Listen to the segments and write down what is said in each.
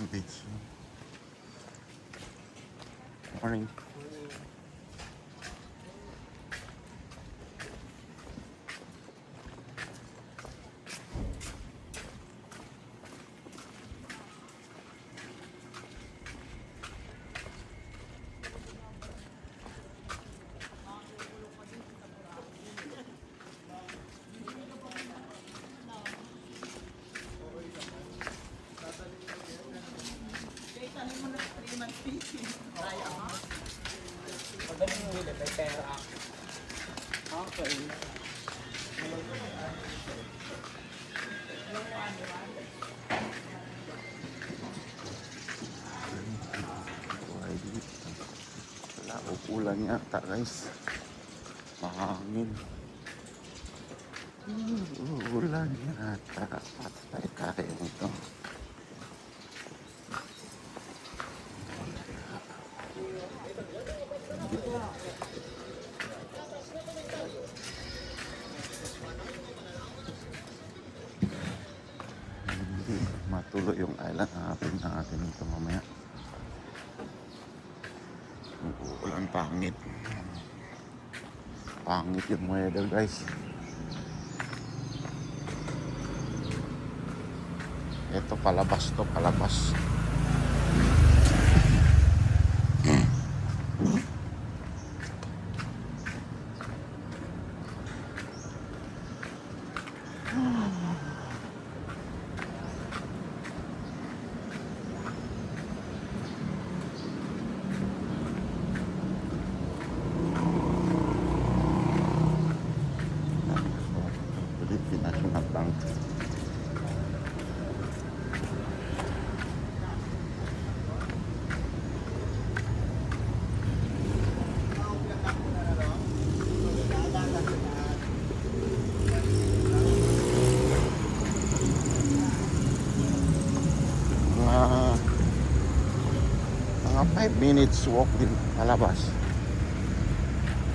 Beach. Morning. Magaling mo ulit, may pera. Okay. Wala, ulan yata guys. Mahangin. Ulan yata. Patay kaya nito. Matuloy yung island. Hanapin natin ito mamaya. Ulan, pangit. Pangit yung weather guys. Ito palabas to, palabas. National Bank. Mga 5 minutes walk din palabas.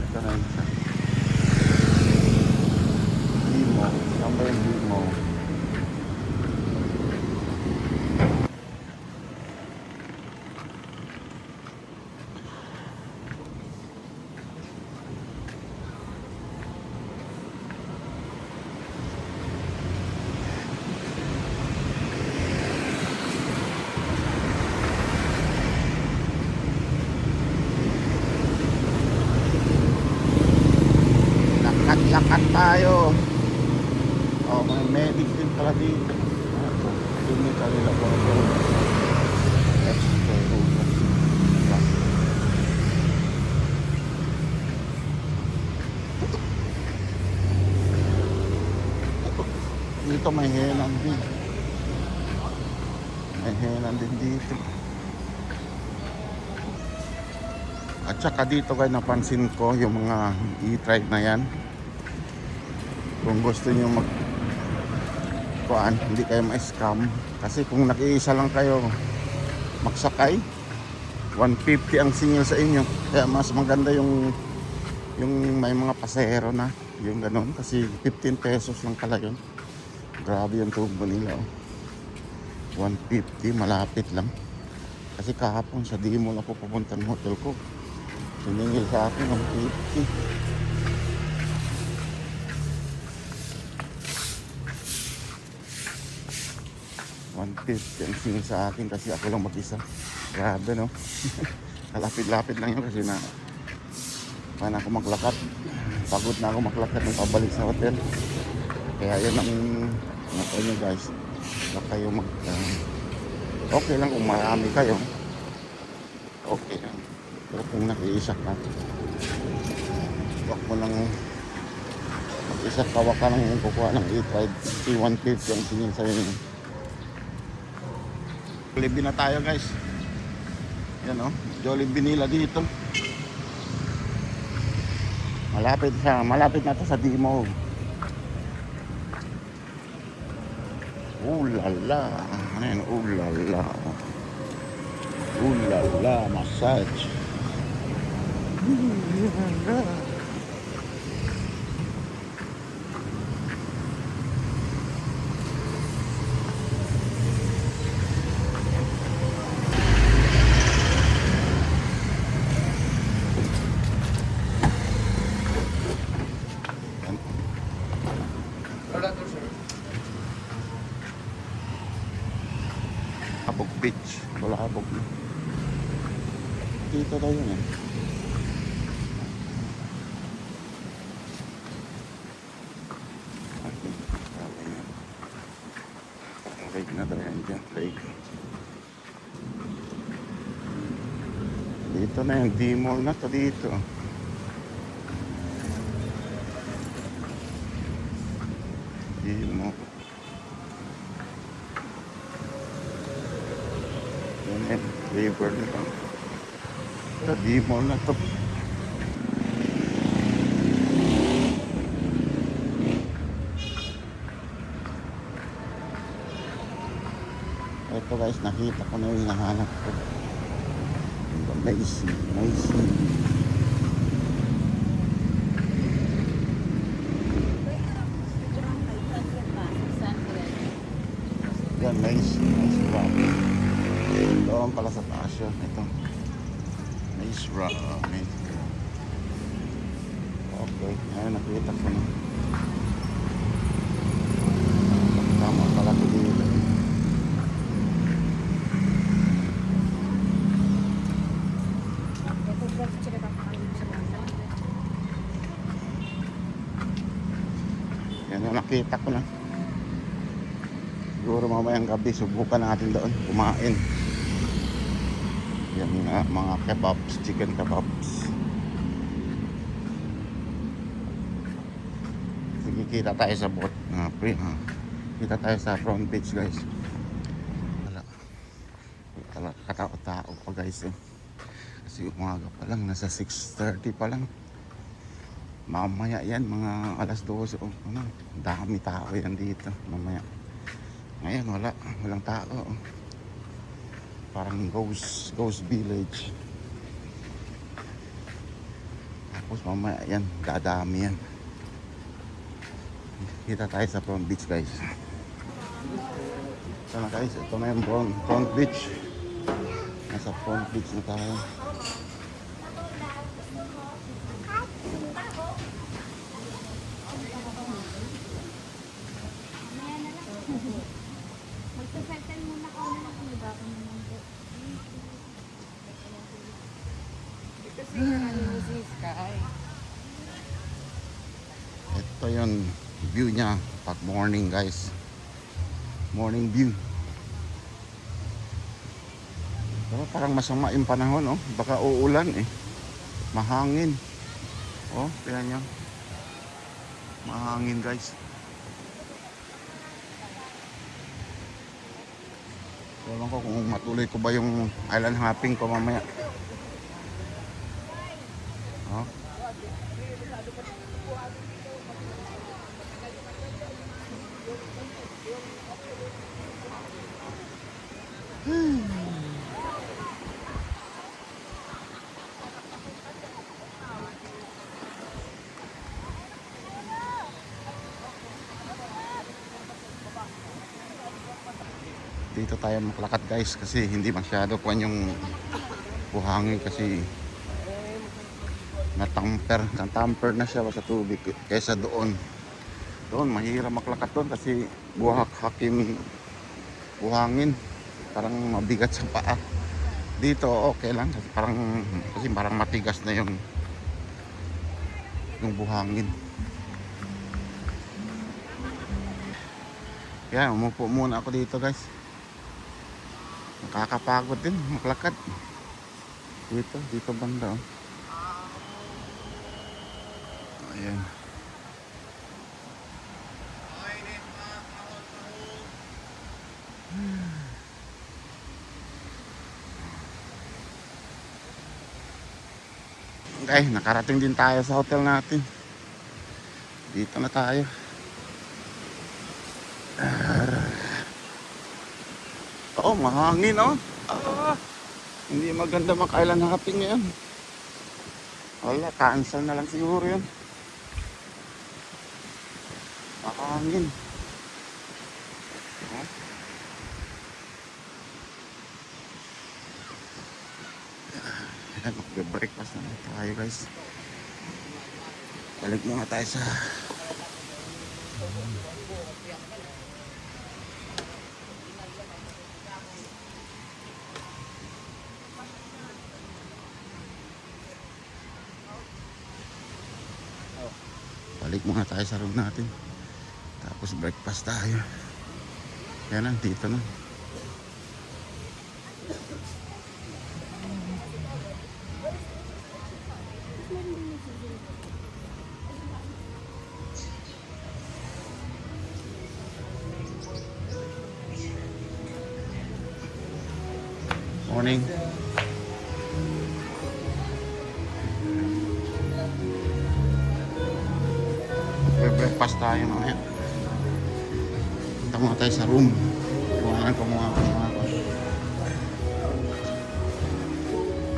Ito na isa. Limo. Saan ba yung Limo? Lakat tayo. Oh, may medic din pala dito. Yun yung kanila po. Dito may henan din. May henan din dito. At saka dito kayo napansin ko yung mga e-trike na yan. Kung gusto nyo hindi kayo ma-scam. Kasi kung nakiisa lang kayo magsakay, 150 ang singil sa inyo. Kaya mas maganda yung may mga pasahero na, yung ganun. Kasi 15 pesos lang pala yun. Grabe yung tubo nila. 150, malapit lang. Kasi kahapon sa Dimo na po pupunta ng hotel ko. Siningil sa akin 150. 150 ang singil sa akin kasi ako lang mag-isa. Grabe no. Kalapit-lapit lang yun kasi na paano ako maglakad. Pagod na ako maglakad ng pabalik sa hotel. Kaya yun ang nato nyo guys. Huwag kayo okay lang kung marami kayo. Okay lang. Pero kung nakiisa ka, huwag mo lang mag-isa ka, wag ka lang kukuha ng 150 ang singil sa inyo. Jollibee na tayo guys. Yan o, Jollibee nila dito. Malapit siya, malapit na to sa Dimo. Ulala, ano yan, ulala. Ulala, massage. Ulala. Kulabog Beach. Kulabog. Dito tayo yun eh. Lake na tayo dyan. Lake. Dito na yung D-Mall na to dito. D-Mall. Yan eh. River nito. Ito D-Mall na to. Ito guys, nakita ko na yung hinahanap ko. Macy. Yan, Macy Rock. Doon pala sa taas yun. Ito. Macy Rock. Okay, ngayon nakita ko na. Tama pala ko dito. Yan yung nakita ko na. Siguro mamayang gabi subukan natin doon kumain. Yan mga kebabs, chicken kebabs. Sige, kita tayo sa boat. Kita tayo sa front beach guys. Wala. Katao-tao pa guys eh. Kasi umaga pa lang, nasa 6:30 pa lang. Mamaya yan, mga alas 12 o ano, dami tao yan dito mamaya. Ngayon walang tao. Parang ghost village. Tapos mamaya yan, dadami yan. Kita tayo sa front beach guys. Ito na guys, ito na yung front beach. Nasa front beach na tayo. Magsasaltan muna ako na lang kung bago naman po. Ito si Sky. Ito yung view niya pag morning guys. Morning view. Pero parang masama yung panahon oh. Baka uulan eh. Mahangin. Oh, tingnan nyo. Mahangin guys. Ewan ko kung matuloy ko ba yung island hopping ko mamaya. Oh. Dito tayo maglakad guys kasi hindi masyado kuwan yung buhangin kasi natamper na siya sa tubig kaysa doon mahirap maglakad doon kasi buhak-hakim buhangin, parang mabigat sa paa. Dito okay lang kasi parang matigas na yung buhangin. Kaya umupo muna ako dito guys. Nakakapagod din maglakad. Dito banda oh. Ayan. Okay, nakarating din tayo sa hotel natin. Dito na tayo. Oh, mahangin oh. Hindi maganda mag-island hopping ngayon. Wala, cancel na lang siguro yun. Mahangin. Oh. Ayan, magbe-breakfast na tayo guys. Balik muna tayo sa muna tayo sa room natin. Tapos breakfast tayo. Yan lang, dito na. Morning. Breakfast tayo mamaya. Punta muna tayo sa room. Iwanan ko mga ko.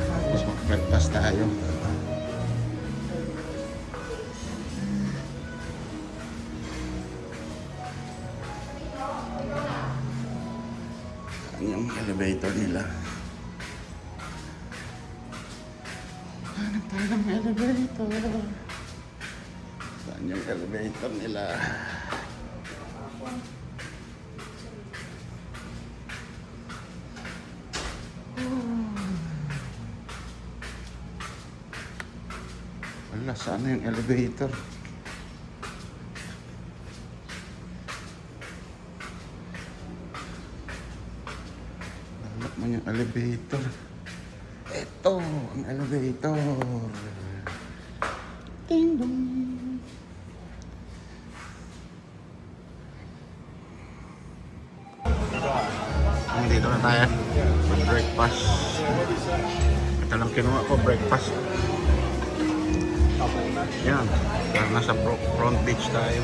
Tapos mag-breakfast tayo. Saan yung elevator nila? Hanap tayo ng elevator. Saan yung elevator nila? Wala, saan yung elevator? Hanap mo yung elevator. Ito, ang elevator. Ding dong. Dito na tayo. Breakfast. Ito lang kinuha ko, breakfast. Yan. Nasa front beach tayo.